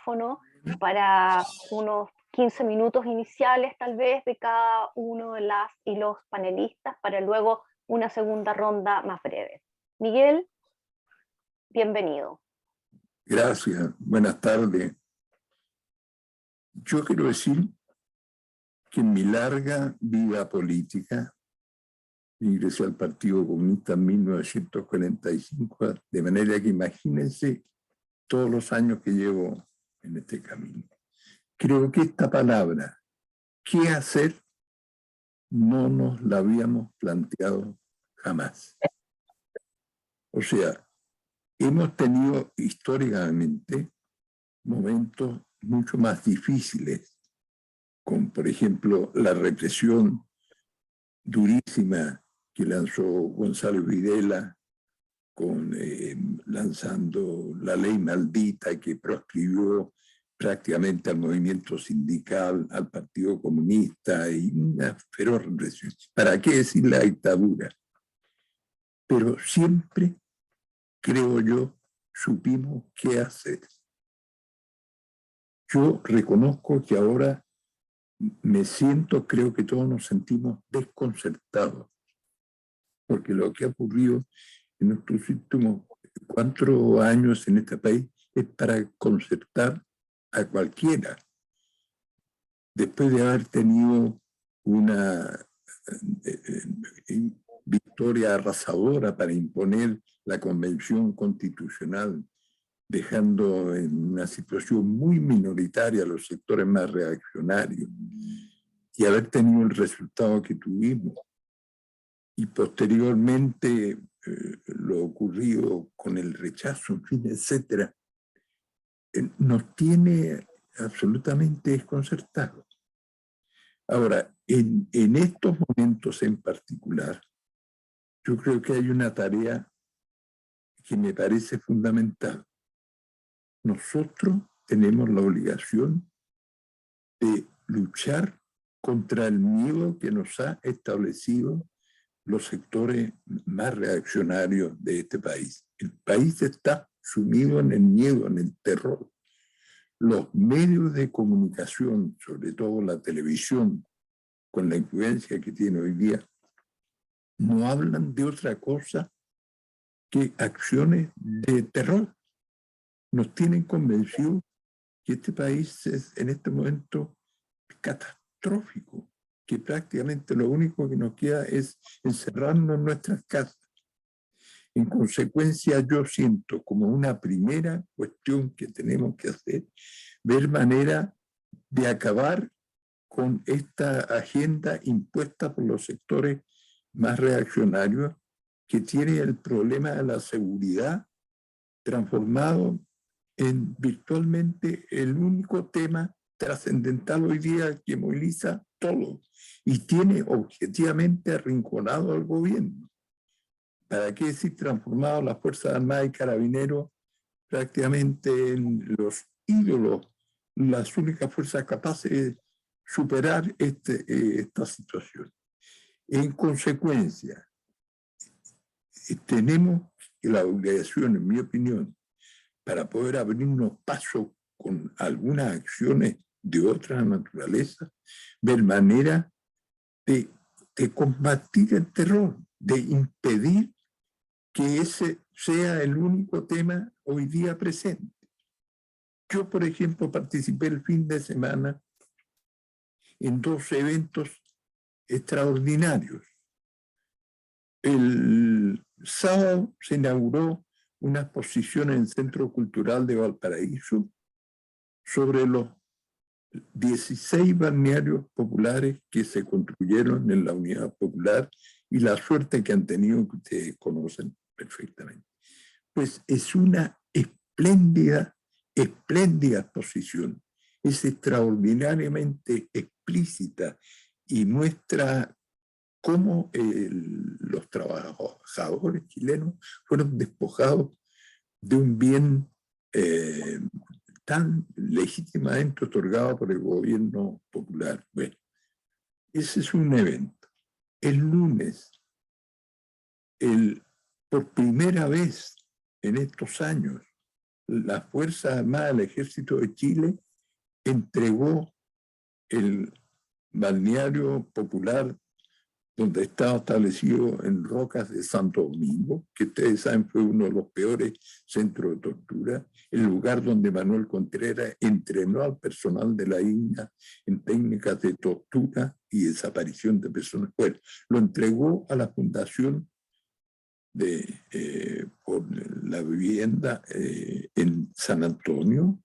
micrófono para unos 15 minutos iniciales tal vez de cada uno de las y los panelistas para luego una segunda ronda más breve. Miguel, bienvenido. Gracias, buenas tardes. Yo quiero decir que en mi larga vida política, ingresé al Partido Comunista en 1945, de manera que imagínense todos los años que llevo en este camino. Creo que esta palabra, ¿qué hacer?, no nos la habíamos planteado jamás. O sea, hemos tenido históricamente momentos mucho más difíciles, como por ejemplo la represión durísima que lanzó Gonzalo Videla, lanzando la ley maldita que proscribió prácticamente al movimiento sindical, al Partido Comunista, y una feroz represión. ¿Para qué decir la dictadura? Pero siempre, creo yo, supimos qué hacer. Yo reconozco que ahora me siento, creo que todos nos sentimos desconcertados, porque lo que ha ocurrido en nuestros últimos 4 años en este país es para concertar a cualquiera. Después de haber tenido una victoria arrasadora para imponer la Convención Constitucional, dejando en una situación muy minoritaria a los sectores más reaccionarios, y haber tenido el resultado que tuvimos, y posteriormente lo ocurrido con el rechazo, en fin, etcétera, nos tiene absolutamente desconcertados. Ahora, en estos momentos en particular, yo creo que hay una tarea que me parece fundamental. Nosotros tenemos la obligación de luchar contra el miedo que nos ha establecido los sectores más reaccionarios de este país. El país está sumido en el miedo, en el terror. Los medios de comunicación, sobre todo la televisión, con la influencia que tiene hoy día, no hablan de otra cosa que acciones de terror. Nos tienen convencidos que este país es en este momento catastrófico, que prácticamente lo único que nos queda es encerrarnos en nuestras casas. En consecuencia, yo siento como una primera cuestión que tenemos que hacer, ver manera de acabar con esta agenda impuesta por los sectores más reaccionarios, que tiene el problema de la seguridad transformado en virtualmente el único tema trascendental hoy día que moviliza todo y tiene objetivamente arrinconado al gobierno. ¿Para qué decir transformado las Fuerzas Armadas y Carabineros prácticamente en los ídolos, las únicas fuerzas capaces de superar esta situación? En consecuencia, tenemos la obligación, en mi opinión, para poder abrirnos paso con algunas acciones de otra naturaleza, ver manera de combatir el terror, de impedir que ese sea el único tema hoy día presente. Yo, por ejemplo, participé el fin de semana en 2 eventos extraordinarios. El sábado se inauguró una exposición en el Centro Cultural de Valparaíso sobre los 16 balnearios populares que se construyeron en la Unidad Popular y la suerte que han tenido, que ustedes conocen perfectamente. Pues es una espléndida exposición. Es extraordinariamente explícita y muestra cómo los trabajadores chilenos fueron despojados de un bien tan legítimamente otorgado por el gobierno popular. Bueno, ese es un evento. El lunes, por primera vez en estos años, las Fuerzas Armadas del Ejército de Chile entregó el balneario popular donde estaba establecido en Rocas de Santo Domingo, que ustedes saben fue uno de los peores centros de tortura, el lugar donde Manuel Contreras entrenó al personal de la INA en técnicas de tortura y desaparición de personas. Bueno, lo entregó a la Fundación por la Vivienda en San Antonio,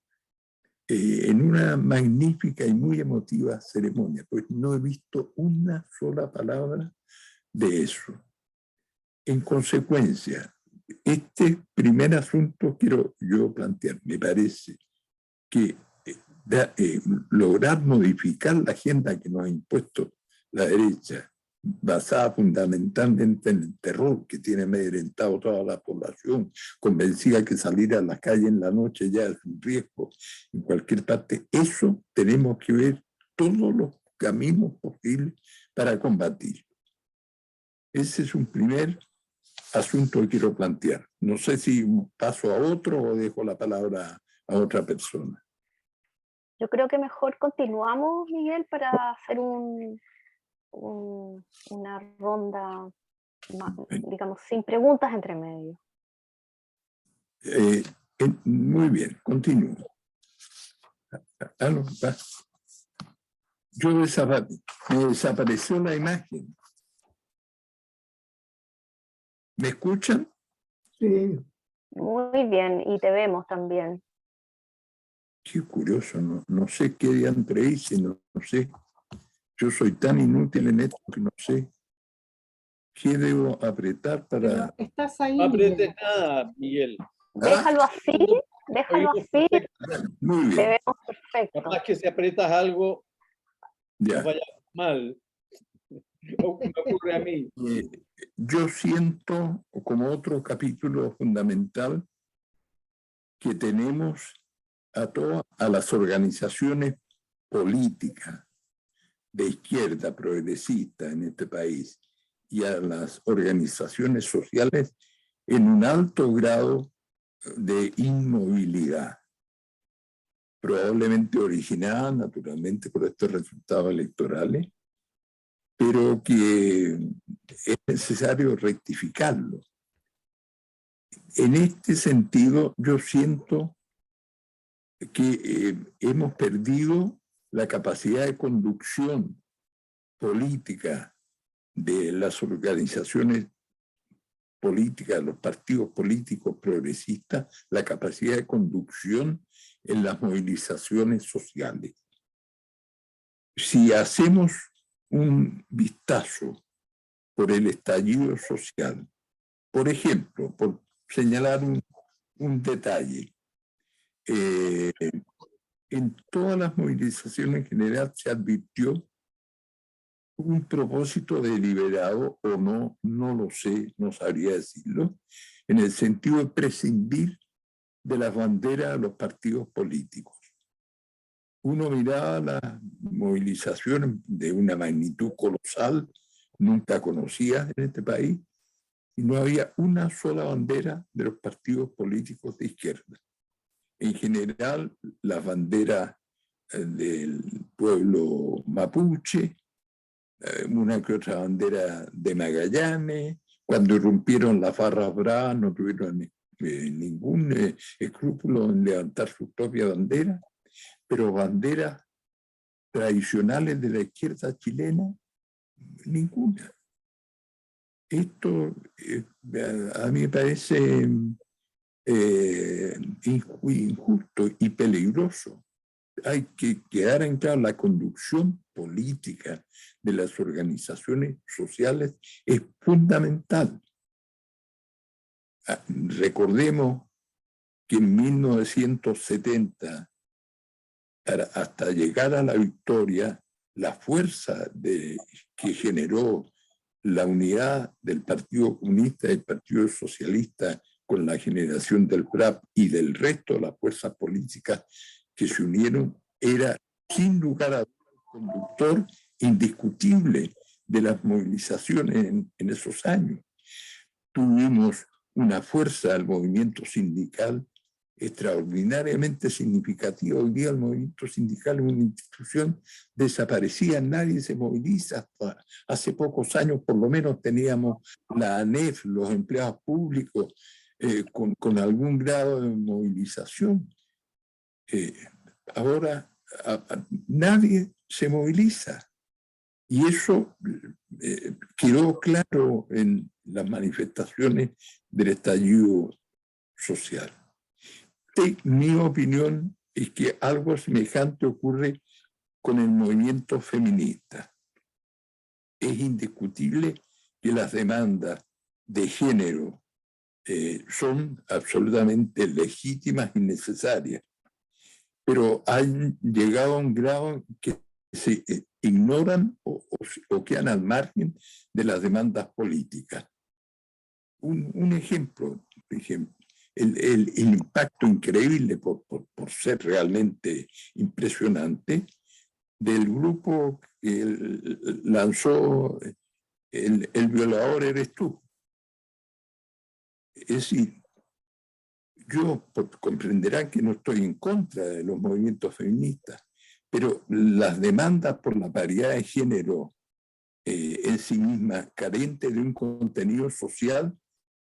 en una magnífica y muy emotiva ceremonia, pues no he visto una sola palabra de eso. En consecuencia, este primer asunto quiero yo plantear, me parece que lograr modificar la agenda que nos ha impuesto la derecha, basada fundamentalmente en el terror que tiene amedrentado toda la población, convencida que salir a la calle en la noche ya es un riesgo en cualquier parte. Eso tenemos que ver todos los caminos posibles para combatir. Ese es un primer asunto que quiero plantear. No sé si paso a otro o dejo la palabra a otra persona. Yo creo que mejor continuamos, Miguel, para hacer una ronda, digamos, sin preguntas entre medio. Muy bien, continúo. Yo me desapareció la imagen. ¿Me escuchan? Sí. Muy bien, y te vemos también. Qué curioso, no sé qué diantre hice, no sé. Yo soy tan inútil en esto que no sé qué debo apretar para... Pero estás ahí, No apretes Miguel. nada, Miguel. Déjalo así, Muy te bien. vemos perfecto. Capaz que si apretas algo, Ya. nos vaya mal. O me ocurre a mí. Yo siento, como otro capítulo fundamental, que tenemos a las organizaciones políticas de izquierda progresista en este país y a las organizaciones sociales en un alto grado de inmovilidad, probablemente originada naturalmente por estos resultados electorales, pero que es necesario rectificarlo. En este sentido, yo siento que hemos perdido la capacidad de conducción política de las organizaciones políticas, los partidos políticos progresistas, la capacidad de conducción en las movilizaciones sociales. Si hacemos un vistazo por el estallido social, por ejemplo, por señalar un detalle, en todas las movilizaciones en general se advirtió un propósito deliberado o no, no lo sé, no sabría decirlo, en el sentido de prescindir de las banderas de los partidos políticos. Uno miraba las movilizaciones de una magnitud colosal, nunca conocida en este país, y no había una sola bandera de los partidos políticos de izquierda. En general, las banderas del pueblo mapuche, una que otra bandera de Magallanes. Cuando irrumpieron las barras bravas no tuvieron ningún escrúpulo en levantar su propia bandera, pero banderas tradicionales de la izquierda chilena, ninguna. Esto a mí me parece injusto y peligroso. Hay que quedar en claro, la conducción política de las organizaciones sociales es fundamental. Recordemos que en 1970, hasta llegar a la victoria, la fuerza que generó la unidad del Partido Comunista y del Partido Socialista con la generación del PRAP y del resto de las fuerzas políticas que se unieron, era sin lugar a dudas el conductor indiscutible de las movilizaciones en esos años. Tuvimos una fuerza del movimiento sindical extraordinariamente significativa. Hoy día el movimiento sindical es una institución desaparecida, nadie se moviliza. Hasta hace pocos años por lo menos teníamos la ANEF, los empleados públicos, con algún grado de movilización. Ahora nadie se moviliza. Y eso quedó claro en las manifestaciones del estallido social. Mi opinión es que algo semejante ocurre con el movimiento feminista. Es indiscutible que las demandas de género son absolutamente legítimas y necesarias, pero han llegado a un grado que se ignoran o quedan al margen de las demandas políticas. Un ejemplo, por ejemplo, el impacto increíble por ser realmente impresionante del grupo que lanzó El violador eres tú. Es decir, comprenderán que no estoy en contra de los movimientos feministas, pero las demandas por la paridad de género en sí mismas, carentes de un contenido social,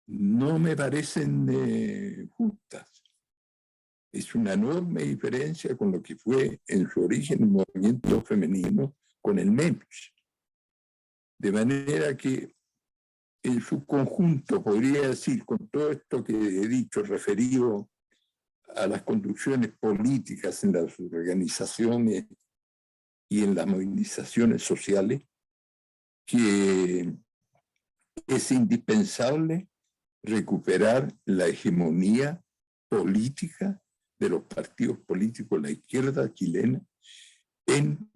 no me parecen justas. Es una enorme diferencia con lo que fue en su origen el movimiento femenino con el MEMS. De manera que en su conjunto, podría decir, con todo esto que he dicho referido a las conducciones políticas en las organizaciones y en las movilizaciones sociales, que es indispensable recuperar la hegemonía política de los partidos políticos de la izquierda chilena en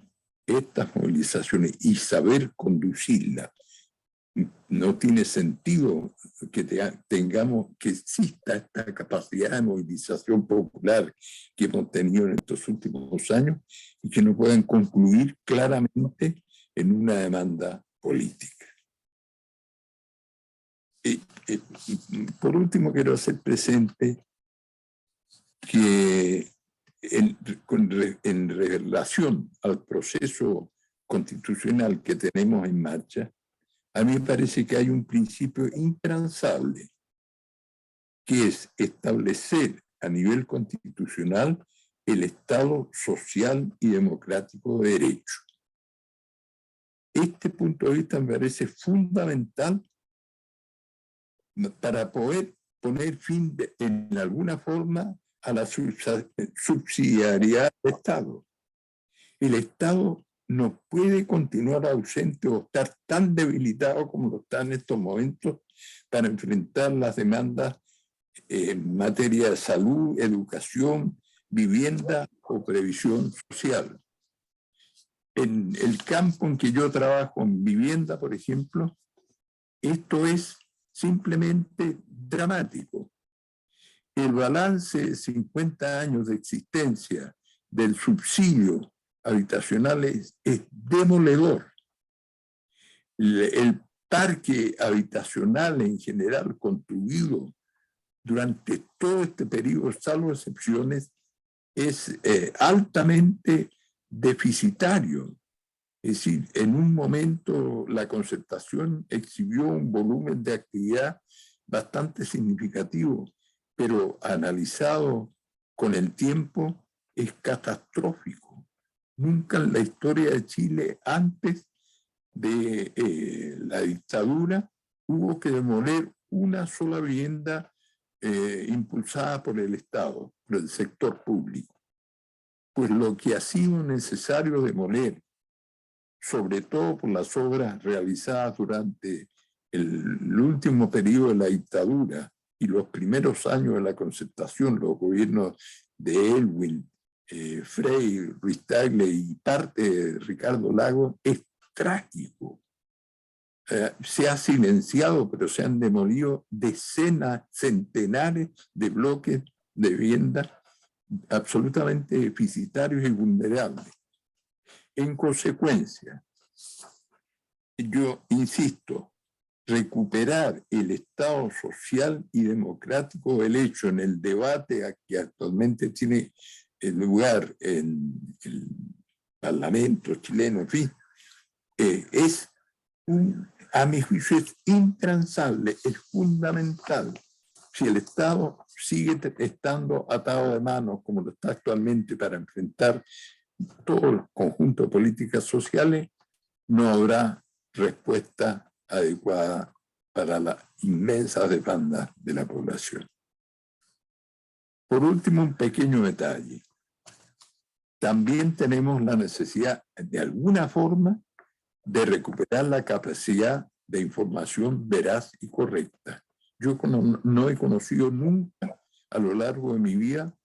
estas movilizaciones y saber conducirlas. No tiene sentido que que exista esta capacidad de movilización popular que hemos tenido en estos últimos años y que no puedan concluir claramente en una demanda política. Por último, quiero hacer presente que en relación al proceso constitucional que tenemos en marcha, a mí me parece que hay un principio intransable, que es establecer a nivel constitucional el Estado social y democrático de derecho. Este punto de vista me parece fundamental para poder poner fin en alguna forma a la subsidiariedad del Estado. El Estado no puede continuar ausente o estar tan debilitado como lo está en estos momentos para enfrentar las demandas en materia de salud, educación, vivienda o previsión social. En el campo en que yo trabajo, en vivienda, por ejemplo, esto es simplemente dramático. El balance de 50 años de existencia del subsidio habitacional es demoledor. El parque habitacional en general construido durante todo este periodo, salvo excepciones, es altamente deficitario. Es decir, en un momento la concertación exhibió un volumen de actividad bastante significativo, pero analizado con el tiempo es catastrófico. Nunca en la historia de Chile, antes de la dictadura, hubo que demoler una sola vivienda impulsada por el Estado, por el sector público. Pues lo que ha sido necesario demoler, sobre todo por las obras realizadas durante el último periodo de la dictadura y los primeros años de la concertación, los gobiernos de Elwin, Frei, Ruiz Tagle y parte de Ricardo Lagos, es trágico. Se ha silenciado, pero se han demolido decenas, centenares de bloques de viviendas absolutamente deficitarios y vulnerables. En consecuencia, yo insisto, recuperar el Estado social y democrático del hecho en el debate que actualmente tiene lugar en el Parlamento chileno, en fin, a mi juicio es intransable, es fundamental. Si el Estado sigue estando atado de manos como lo está actualmente para enfrentar todo el conjunto de políticas sociales, no habrá respuesta adecuada para la inmensa demanda de la población. Por último, un pequeño detalle. También tenemos la necesidad, de alguna forma, de recuperar la capacidad de información veraz y correcta. Yo no he conocido nunca a lo largo de mi vida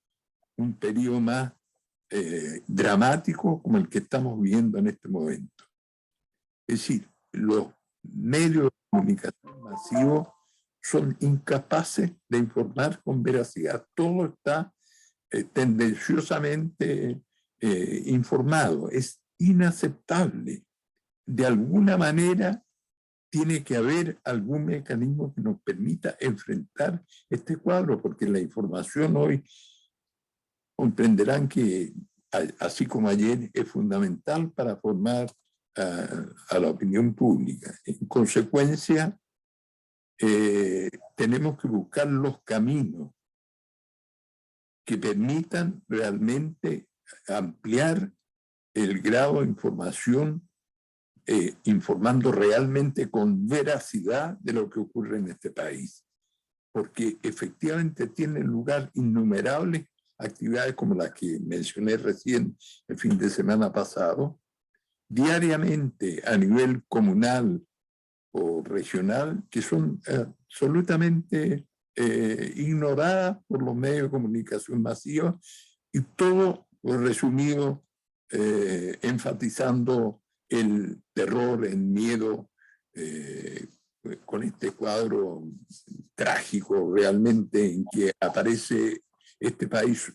un periodo más dramático como el que estamos viviendo en este momento. Es decir, los medios de comunicación masivos son incapaces de informar con veracidad. Todo está tendenciosamente informado. Es inaceptable. De alguna manera tiene que haber algún mecanismo que nos permita enfrentar este cuadro, porque la información hoy comprenderán que, así como ayer, es fundamental para formar a la opinión pública. En consecuencia, tenemos que buscar los caminos que permitan realmente ampliar el grado de información, informando realmente con veracidad de lo que ocurre en este país. Porque efectivamente tienen lugar innumerables actividades como las que mencioné recién el fin de semana pasado, diariamente a nivel comunal o regional, que son absolutamente ignoradas por los medios de comunicación masivos, y todo resumido enfatizando el terror, el miedo, con este cuadro trágico realmente en que aparece este país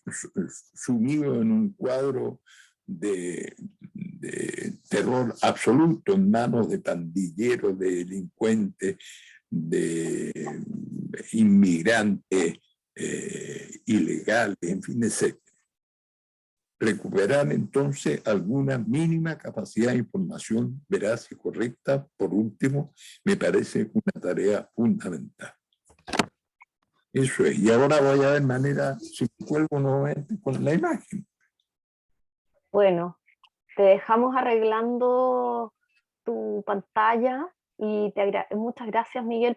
sumido en un cuadro de terror absoluto en manos de pandilleros, de delincuentes, de inmigrantes ilegales, en fin, etc. Recuperar entonces alguna mínima capacidad de información veraz y correcta, por último, me parece una tarea fundamental. Eso es. Y ahora voy a ver manera, si cuelgo nuevamente con la imagen. Bueno, te dejamos arreglando tu pantalla y muchas gracias, Miguel.